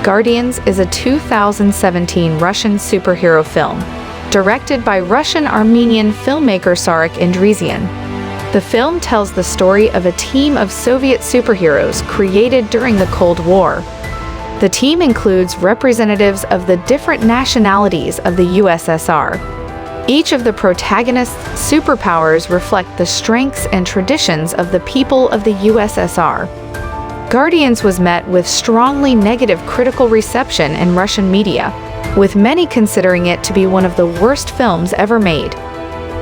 Guardians is a 2017 Russian superhero film, directed by Russian-Armenian filmmaker Sarik Andreasyan. The film tells the story of a team of Soviet superheroes created during the Cold War. The team includes representatives of the different nationalities of the USSR. Each of the protagonists' superpowers reflect the strengths and traditions of the people of the USSR. Guardians was met with strongly negative critical reception in Russian media, with many considering it to be one of the worst films ever made.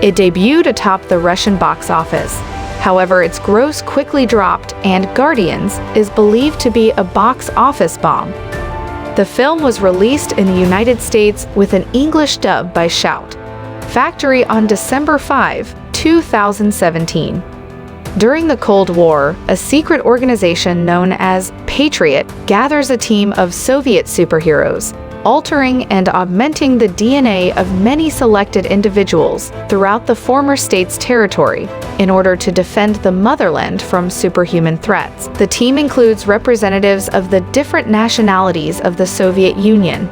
It debuted atop the Russian box office. However, its gross quickly dropped, and Guardians is believed to be a box office bomb. The film was released in the United States with an English dub by Shout Factory on December 5, 2017. During the Cold War, a secret organization known as Patriot gathers a team of Soviet superheroes, altering and augmenting the DNA of many selected individuals throughout the former state's territory in order to defend the motherland from superhuman threats. The team includes representatives of the different nationalities of the Soviet Union.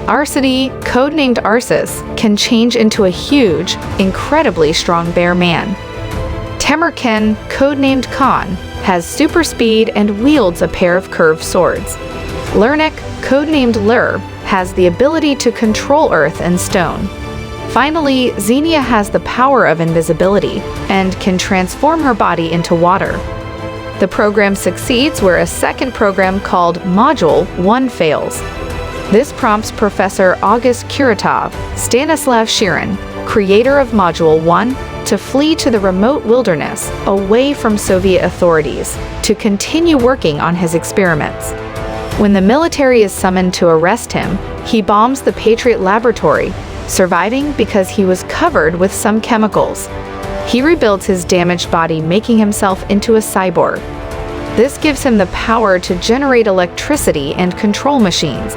Arseny, codenamed Arsis, can change into a huge, incredibly strong bear man. Temerkin, codenamed Khan, has super speed and wields a pair of curved swords. Lernik, codenamed Lur, has the ability to control earth and stone. Finally, Xenia has the power of invisibility and can transform her body into water. The program succeeds where a second program called Module 1 fails. This prompts Professor August Kuratov, Stanislav Shirin, creator of Module 1, to flee to the remote wilderness, away from Soviet authorities, to continue working on his experiments. When the military is summoned to arrest him, he bombs the Patriot laboratory, surviving because he was covered with some chemicals. He rebuilds his damaged body, making himself into a cyborg. This gives him the power to generate electricity and control machines.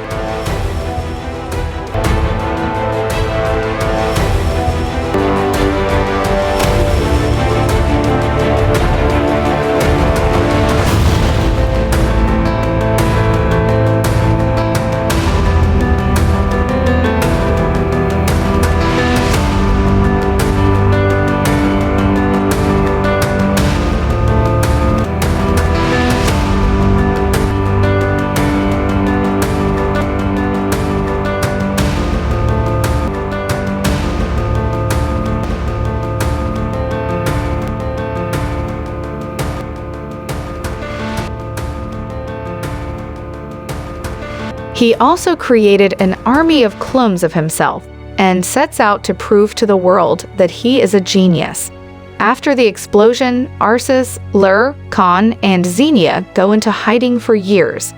He also created an army of clones of himself and sets out to prove to the world that he is a genius. After the explosion, Arsis, Lur, Khan, and Xenia go into hiding for years.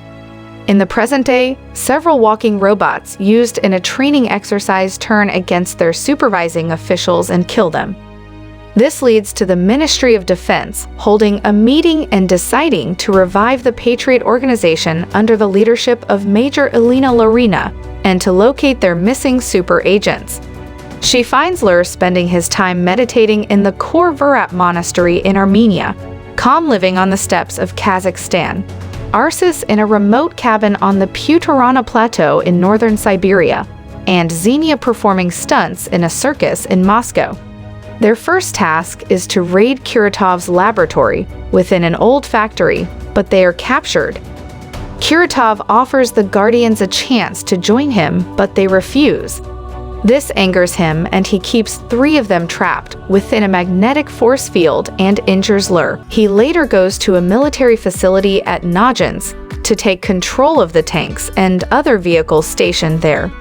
In the present day, several walking robots used in a training exercise turn against their supervising officials and kill them. This leads to the Ministry of Defense holding a meeting and deciding to revive the Patriot organization under the leadership of Major Elena Lorina and to locate their missing super agents. She finds Lur spending his time meditating in the Khor-Virap monastery in Armenia, Khan living on the steppes of Kazakhstan, Arsis in a remote cabin on the Puturana Plateau in northern Siberia, and Xenia performing stunts in a circus in Moscow. Their first task is to raid Kuratov's laboratory within an old factory, but they are captured. Kuratov offers the Guardians a chance to join him, but they refuse. This angers him, and he keeps 3 of them trapped within a magnetic force field and injures Lur. He later goes to a military facility at Nogins to take control of the tanks and other vehicles stationed there.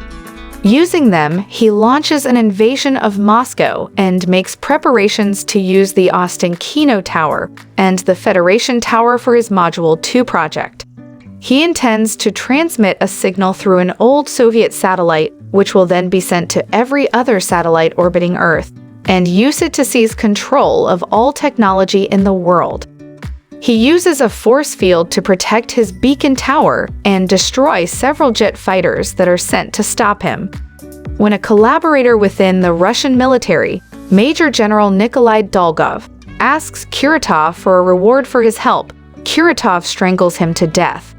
Using them, he launches an invasion of Moscow and makes preparations to use the Ostankino Tower and the Federation Tower for his Module 2 project. He intends to transmit a signal through an old Soviet satellite, which will then be sent to every other satellite orbiting Earth, and use it to seize control of all technology in the world. He uses a force field to protect his beacon tower and destroy several jet fighters that are sent to stop him. When a collaborator within the Russian military, Major General Nikolai Dolgov, asks Kuratov for a reward for his help, Kuratov strangles him to death.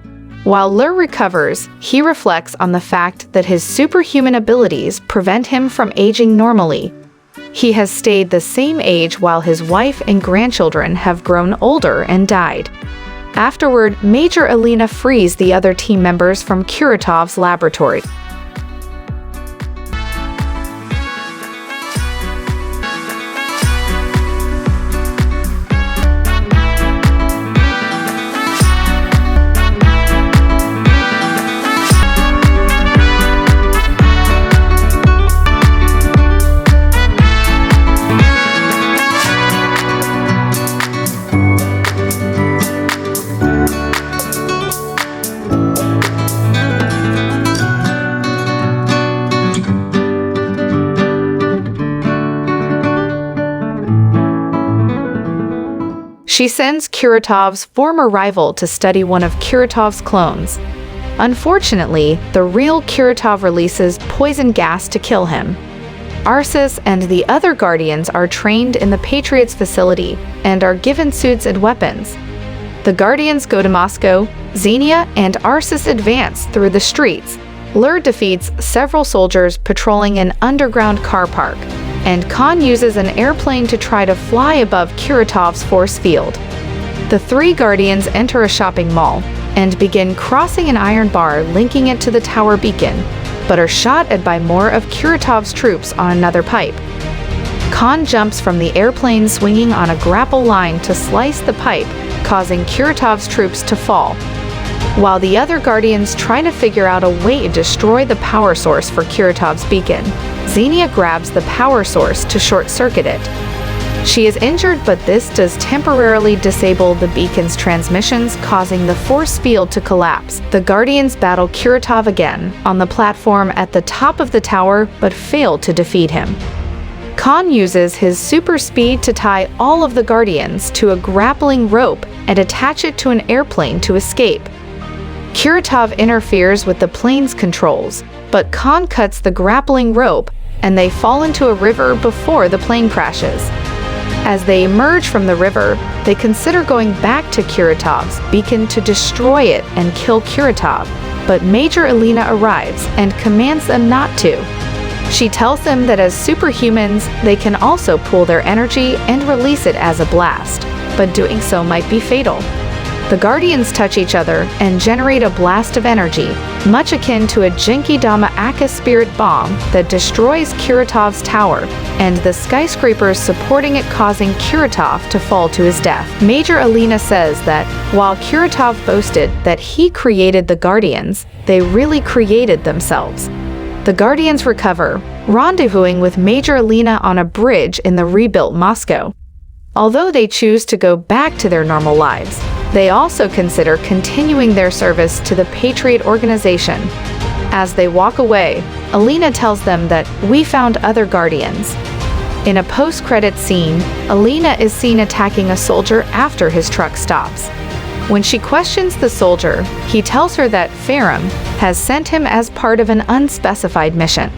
While Lur recovers, he reflects on the fact that his superhuman abilities prevent him from aging normally. He has stayed the same age while his wife and grandchildren have grown older and died. Afterward, Major Alina frees the other team members from Kuratov's laboratory. She sends Kuratov's former rival to study one of Kuratov's clones. Unfortunately, the real Kuratov releases poison gas to kill him. Arsis and the other Guardians are trained in the Patriot's facility and are given suits and weapons. The Guardians go to Moscow, Xenia and Arsis advance through the streets. Lur defeats several soldiers patrolling an underground car park, and Khan uses an airplane to try to fly above Kuratov's force field. The three Guardians enter a shopping mall and begin crossing an iron bar linking it to the tower beacon, but are shot at by more of Kuratov's troops on another pipe. Khan jumps from the airplane swinging on a grapple line to slice the pipe, causing Kuratov's troops to fall. While the other Guardians try to figure out a way to destroy the power source for Kuratov's beacon, Xenia grabs the power source to short-circuit it. She is injured, but this does temporarily disable the beacon's transmissions, causing the force field to collapse. The Guardians battle Kuratov again on the platform at the top of the tower, but fail to defeat him. Khan uses his super speed to tie all of the Guardians to a grappling rope and attach it to an airplane to escape. Kuratov interferes with the plane's controls, but Khan cuts the grappling rope and they fall into a river before the plane crashes. As they emerge from the river, they consider going back to Kuratov's beacon to destroy it and kill Kuratov, but Major Alina arrives and commands them not to. She tells them that as superhumans, they can also pool their energy and release it as a blast, but doing so might be fatal. The Guardians touch each other and generate a blast of energy, much akin to a Genkidama Akka spirit bomb that destroys Kuratov's tower, and the skyscrapers supporting it, causing Kuratov to fall to his death. Major Alina says that while Kuratov boasted that he created the Guardians, they really created themselves. The Guardians recover, rendezvousing with Major Alina on a bridge in the rebuilt Moscow. Although they choose to go back to their normal lives, they also consider continuing their service to the Patriot organization. As they walk away, Alina tells them that we found other Guardians. In a post-credit scene, Alina is seen attacking a soldier after his truck stops. When she questions the soldier, he tells her that Ferrum has sent him as part of an unspecified mission.